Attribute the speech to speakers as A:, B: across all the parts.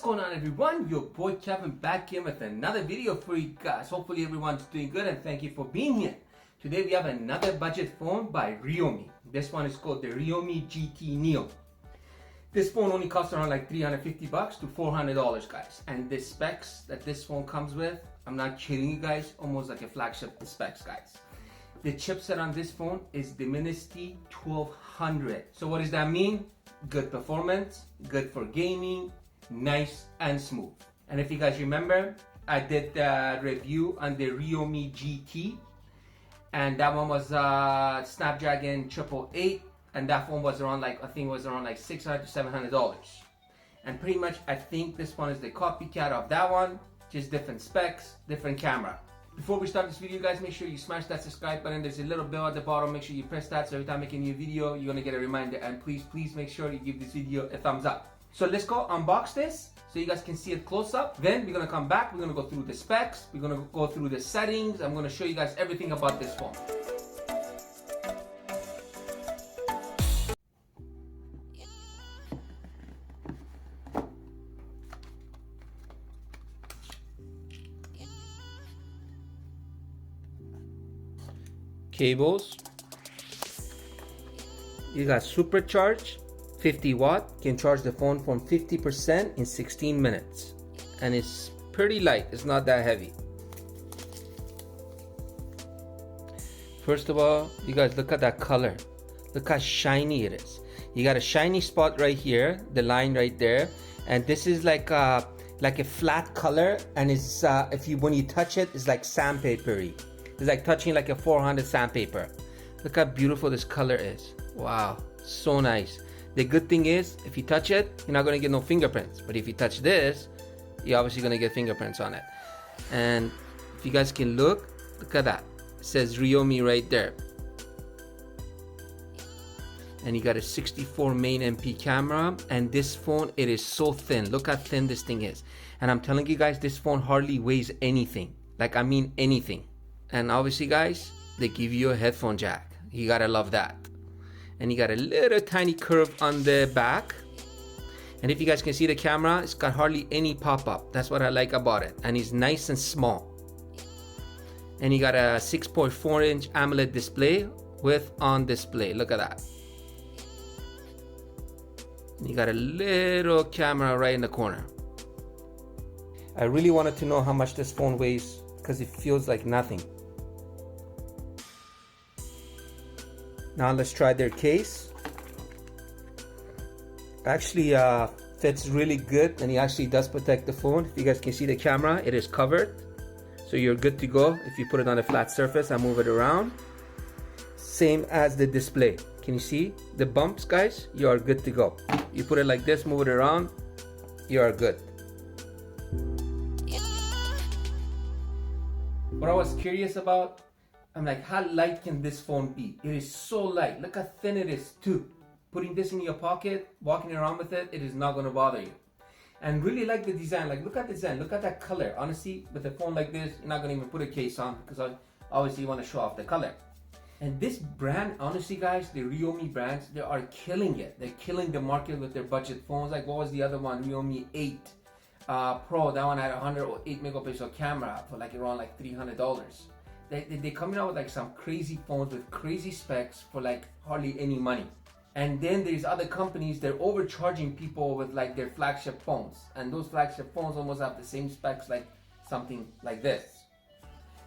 A: going on, everyone? Your boy Kevin back here with another video for you guys. Hopefully everyone's doing good and thank you for being here. Today we have another budget phone by REALME. This one is called the REALME GT NEO. This phone only costs around like $350 to $400, guys. And the specs that this phone comes with, I'm not kidding you guys, almost like a flagship specs, guys. The chipset on this phone is Dimensity 1200. So what does that mean? Good performance, good for gaming, nice and smooth. And if you guys remember, I did the review on the REALME GT, and that one was Snapdragon 888, and that phone was around like, I think it was around like $600 to $700. And pretty much I think this one is the copycat of that one, just different specs, different camera. Before we start this video, guys, make sure you smash that subscribe button. There's a little bell at the bottom. Make sure you press that so every time I make a new video, you're gonna get a reminder. And please make sure you give this video a thumbs up. So let's go unbox this so you guys can see it close up. Then we're gonna come back. We're gonna go through the specs. We're gonna go through the settings. I'm gonna show you guys everything about this phone. Cables. You got supercharge, 50 watt, can charge the phone from 50% in 16 minutes. And it's pretty light, it's not that heavy. First of all, you guys look at that color. Look how shiny it is. You got a shiny spot right here, the line right there. And this is like a flat color, and it's when you touch it, it's like sandpapery. It's like touching like a 400 sandpaper. Look how beautiful this color is. Wow, so nice. The good thing is, if you touch it, you're not gonna get no fingerprints. But if you touch this, you're obviously gonna get fingerprints on it. And if you guys can look at that. It says REALME right there. And you got a 64 main MP camera. And this phone, it is so thin. Look how thin this thing is. And I'm telling you guys, this phone hardly weighs anything. Like, I mean anything. And obviously, guys, they give you a headphone jack. You gotta love that. And you got a little tiny curve on the back. And if you guys can see the camera, it's got hardly any pop-up. That's what I like about it. And it's nice and small. And you got a 6.4-inch AMOLED display with on display. Look at that. And you got a little camera right in the corner. I really wanted to know how much this phone weighs because it feels like nothing. Now let's try their case. Actually fits really good, and it actually does protect the phone. If you guys can see the camera, it is covered. So you're good to go. If you put it on a flat surface and move it around. Same as the display. Can you see the bumps, guys? You are good to go. You put it like this, move it around, you are good. What I was curious about, I'm like, how light can this phone be? It is so light. Look how thin it is too. Putting this in your pocket, walking around with it, it is not going to bother you. And really like the design. Like, look at the design. Look at that color. Honestly, with a phone like this, you're not going to even put a case on because obviously you want to show off the color. And this brand, honestly, guys, the REALME brands, they are killing it. They're killing the market with their budget phones. Like, what was the other one? REALME 8 Pro. That one had a 108 megapixel camera for like around like $300. They're coming out with like some crazy phones with crazy specs for like hardly any money. And then there's other companies, they're overcharging people with like their flagship phones. And those flagship phones almost have the same specs like something like this.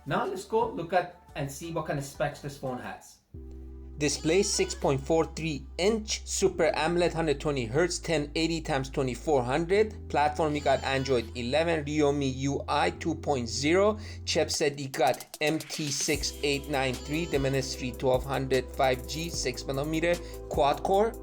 A: Now let's go look at and see what kind of specs this phone has. Display 6.43-inch Super AMOLED 120Hz 1080x2400. Platform, you got Android 11, REALME UI 2.0. Chipset, you got MT6893, Dimensity 1200 5G 6mm quad core.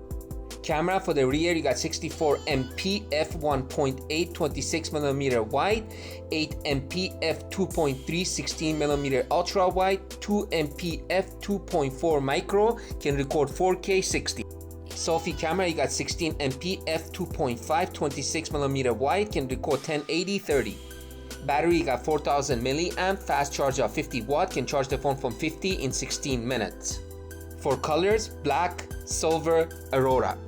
A: Camera for the rear, you got 64 MP f1.8 26mm wide, 8 MP f2.3 16mm ultra wide, 2 MP f2.4 micro, can record 4K 60. Selfie camera, you got 16 MP f2.5 26mm wide, can record 1080 30. Battery, you got 4000 milliamp, fast charge of 50 watt, can charge the phone from 50 in 16 minutes. For colors, black, silver, aurora.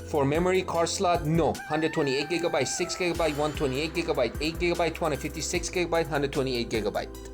A: For memory card slot, no. 128 gigabyte, 6 gigabyte, 128 gigabyte, 8 gigabyte, 256 gigabyte, 128 gigabyte.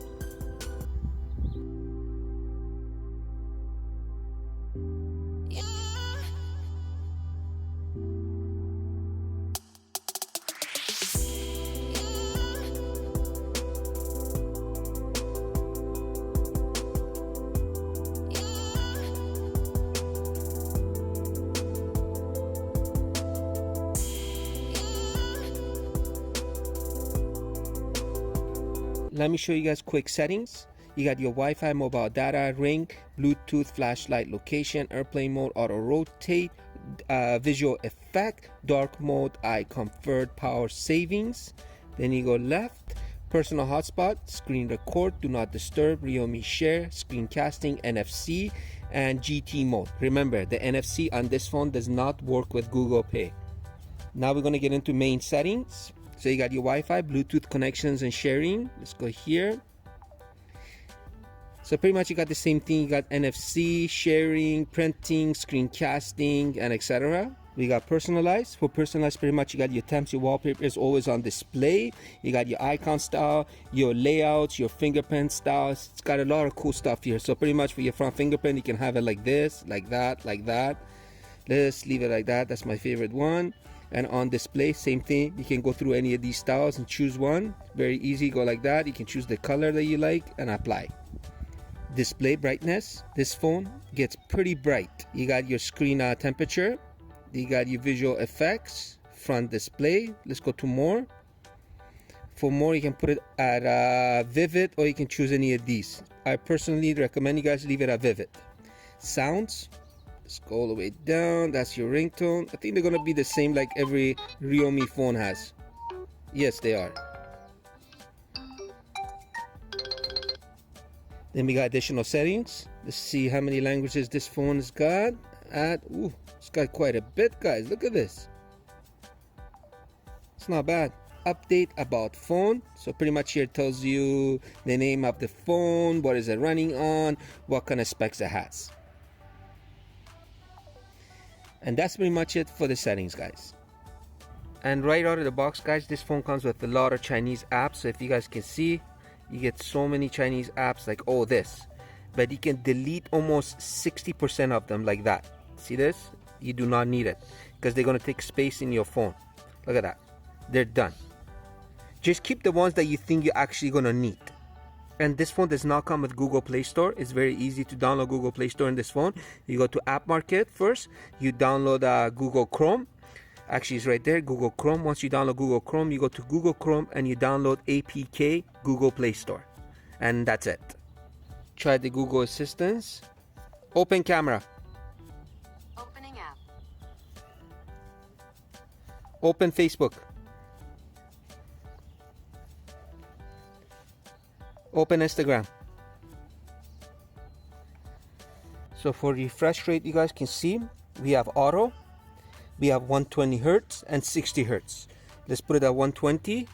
A: Let me show you guys quick settings. You got your Wi-Fi, mobile data, ring, Bluetooth, flashlight, location, airplane mode, auto rotate, visual effect, dark mode, eye comfort, power savings. Then you go left, personal hotspot, screen record, do not disturb, Realme share, screencasting, NFC, and GT mode. Remember, the NFC on this phone does not work with Google Pay. Now we're going to get into main settings. So you got your Wi-Fi, Bluetooth connections and sharing. Let's go here. So pretty much you got the same thing. You got NFC, sharing, printing, screencasting, and etc. We got personalized. For personalized, pretty much you got your temps, your wallpaper is always on display. You got your icon style, your layouts, your fingerprint styles. It's got a lot of cool stuff here. So pretty much for your front fingerprint, you can have it like this, like that, like that. Let's leave it like that. That's my favorite one. And on display, same thing. You can go through any of these styles and choose one. Very easy, go like that. You can choose the color that you like and apply. Display brightness. This phone gets pretty bright. You got your screen temperature. You got your visual effects. Front display. Let's go to more. For more, you can put it at vivid, or you can choose any of these. I personally recommend you guys leave it at vivid. Sounds. Let's go all the way down. That's your ringtone. I think they're gonna be the same like every Realme phone has. Yes, they are. Then we got additional settings. Let's see how many languages this phone has got. Ooh, it's got quite a bit, guys. Look at this. It's not bad. Update about phone. So pretty much here it tells you the name of the phone, what is it running on, what kind of specs it has. And that's pretty much it for the settings, guys. And right out of the box, guys, this phone comes with a lot of Chinese apps. So if you guys can see, you get so many Chinese apps like all this. But you can delete almost 60% of them like that. See this? You do not need it because they're going to take space in your phone. Look at that. They're done. Just keep the ones that you think you're actually going to need. And this phone does not come with Google Play Store. It's very easy to download Google Play Store in this phone. You go to App Market first. You download Google Chrome. Actually, it's right there, Google Chrome. Once you download Google Chrome, you go to Google Chrome and you download APK Google Play Store. And that's it. Try the Google Assistance. Open camera.
B: Opening app.
A: Open Facebook. Open Instagram. So for refresh rate, you guys can see we have auto, we have 120 hertz and 60 hertz. Let's put it at 120.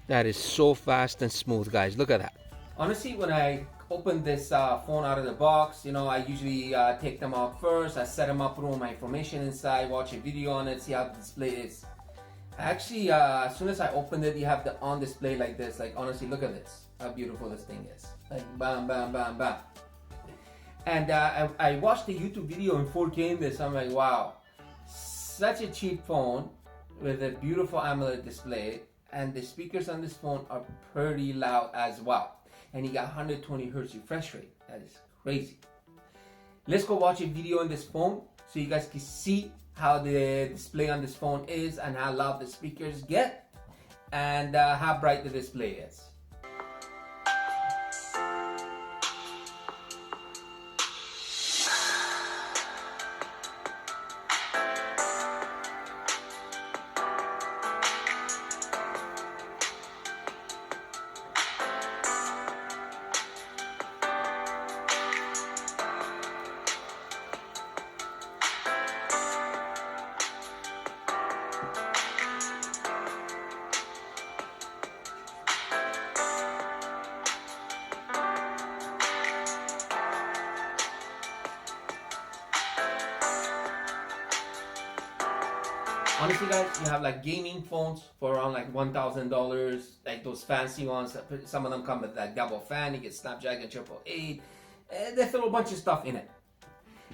A: That is so fast and smooth, guys. Look at that. Honestly, when I open this phone out of the box, you know, I usually take them out first. I set them up, put all my information inside, watch a video on it, see how the display is. Actually, as soon as I opened it, you have the on display like this. Like, honestly, look at this. How beautiful this thing is. Like, bam, bam, bam, bam. And I watched a YouTube video in 4K in this. I'm like, wow. Such a cheap phone with a beautiful AMOLED display. And the speakers on this phone are pretty loud as well. And you got 120 hertz refresh rate. That is crazy. Let's go watch a video on this phone so you guys can see how the display on this phone is and how loud the speakers get and how bright the display is. Honestly, guys, you have like gaming phones for around like $1,000, like those fancy ones. Some of them come with like double fan. You get Snapdragon 888. They throw a bunch of stuff in it.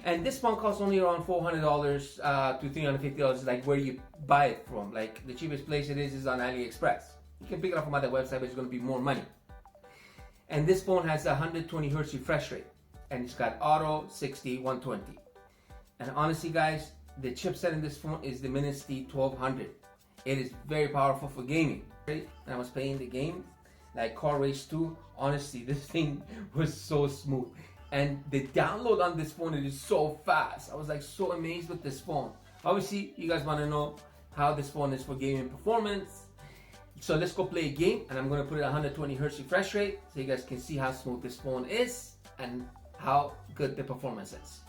A: And this phone costs only around $400 to $350, like where you buy it from. Like the cheapest place it is on AliExpress. You can pick it up from other website, but it's going to be more money. And this phone has a 120 Hz refresh rate, and it's got auto 60 120. And honestly, guys, the chipset in this phone is the Dimensity 1200. It is very powerful for gaming. And I was playing the game like Car Race 2. Honestly, this thing was so smooth. And the download on this phone, it is so fast. I was like so amazed with this phone. Obviously, you guys want to know how this phone is for gaming performance. So let's go play a game, and I'm going to put it at 120 Hz refresh rate so you guys can see how smooth this phone is and how good the performance is.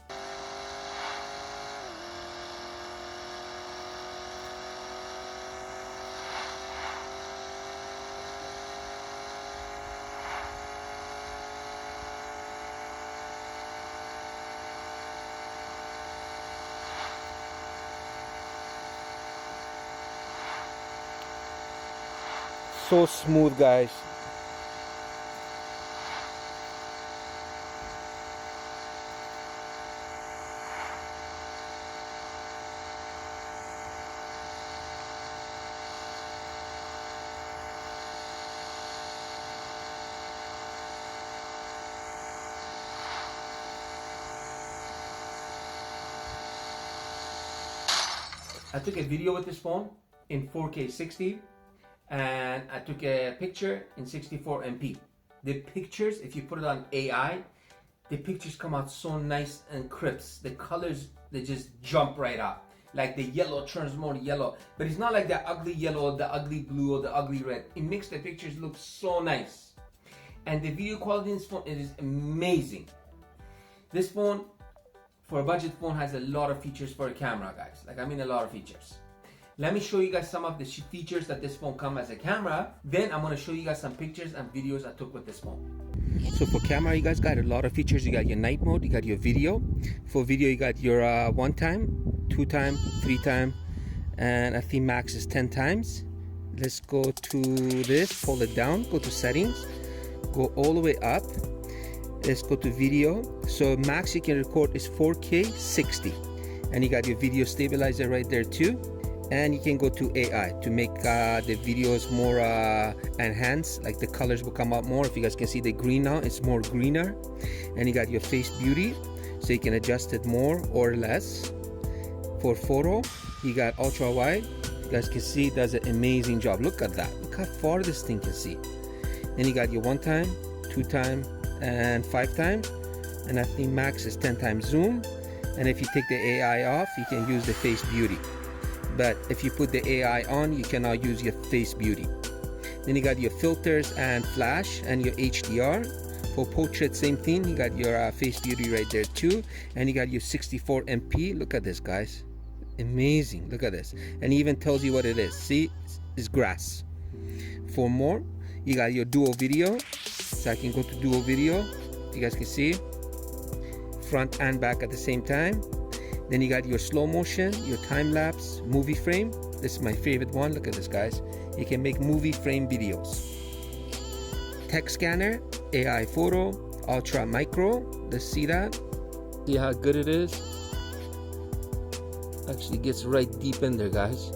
A: So smooth, guys. I took a video with this phone in 4K 60. And I took a picture in 64 MP. The pictures, if you put it on AI, the pictures come out so nice and crisp. The colors, they just jump right out. Like the yellow turns more yellow, but it's not like the ugly yellow, the ugly blue, or the ugly red. It makes the pictures look so nice. And the video quality in this phone, it is amazing. This phone, for a budget phone, has a lot of features for a camera, guys. Like, I mean a lot of features. Let me show you guys some of the features that this phone comes as a camera. Then I'm going to show you guys some pictures and videos I took with this phone. So for camera, you guys got a lot of features. You got your night mode, you got your video. For video, you got your 1 time, 2 time, 3 time, and I think max is 10 times. Let's go to this, hold it down, go to settings, go all the way up. Let's go to video. So max you can record is 4K 60. And you got your video stabilizer right there too. And you can go to AI to make the videos more enhanced, like the colors will come out more. If you guys can see the green now, it's more greener. And you got your face beauty, so you can adjust it more or less. For photo, you got ultra wide. You guys can see it does an amazing job. Look at that, look how far this thing can see. Then you got your 1 time, 2 time, and 5 times. And I think max is 10 times zoom. And if you take the AI off, you can use the face beauty. But if you put the AI on, you cannot use your face beauty. Then you got your filters and flash and your HDR. For portrait, same thing. You got your face beauty right there too. And you got your 64 MP. Look at this, guys. Amazing. Look at this. And it even tells you what it is. See, it's grass. For more, you got your dual video. So I can go to dual video. You guys can see front and back at the same time. Then you got your slow motion, your time lapse, movie frame. This is my favorite one. Look at this, guys. You can make movie frame videos. Text scanner, AI photo, ultra micro. Let's see that. See how good it is? Actually gets right deep in there, guys.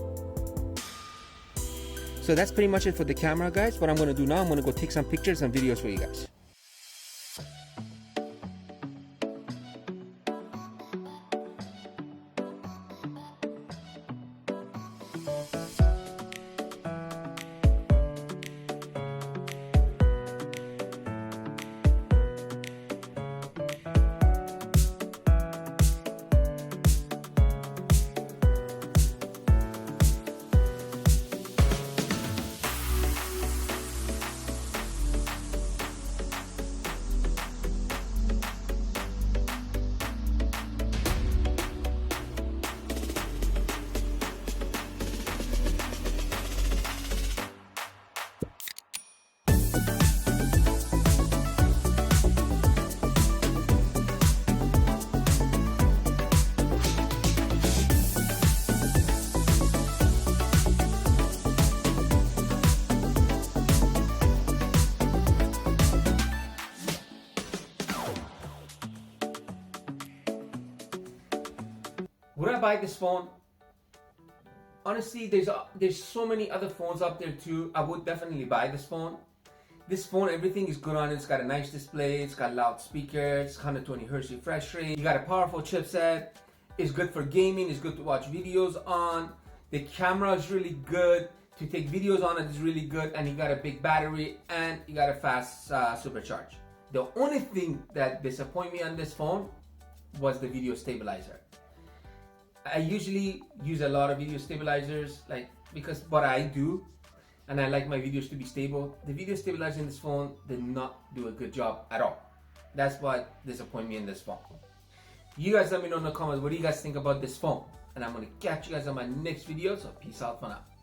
A: So that's pretty much it for the camera, guys. What I'm going to do now, I'm going to go take some pictures and videos for you guys. gonna buy this phone. Honestly, there's so many other phones out there too. I would definitely buy this phone. This phone, everything is good on it. It's got a nice display. It's got loudspeakers. It's 120 hertz refresh rate. You got a powerful chipset. It's good for gaming. It's good to watch videos on. The camera is really good. To take videos on it is really good. And you got a big battery and you got a fast supercharge. The only thing that disappointed me on this phone was the video stabilizer. I usually use a lot of video stabilizers, because what I do, and I like my videos to be stable. The video stabilizer in this phone did not do a good job at all. That's what disappointed me in this phone. You guys let me know in the comments, what do you guys think about this phone? And I'm gonna catch you guys on my next video, so peace out for now.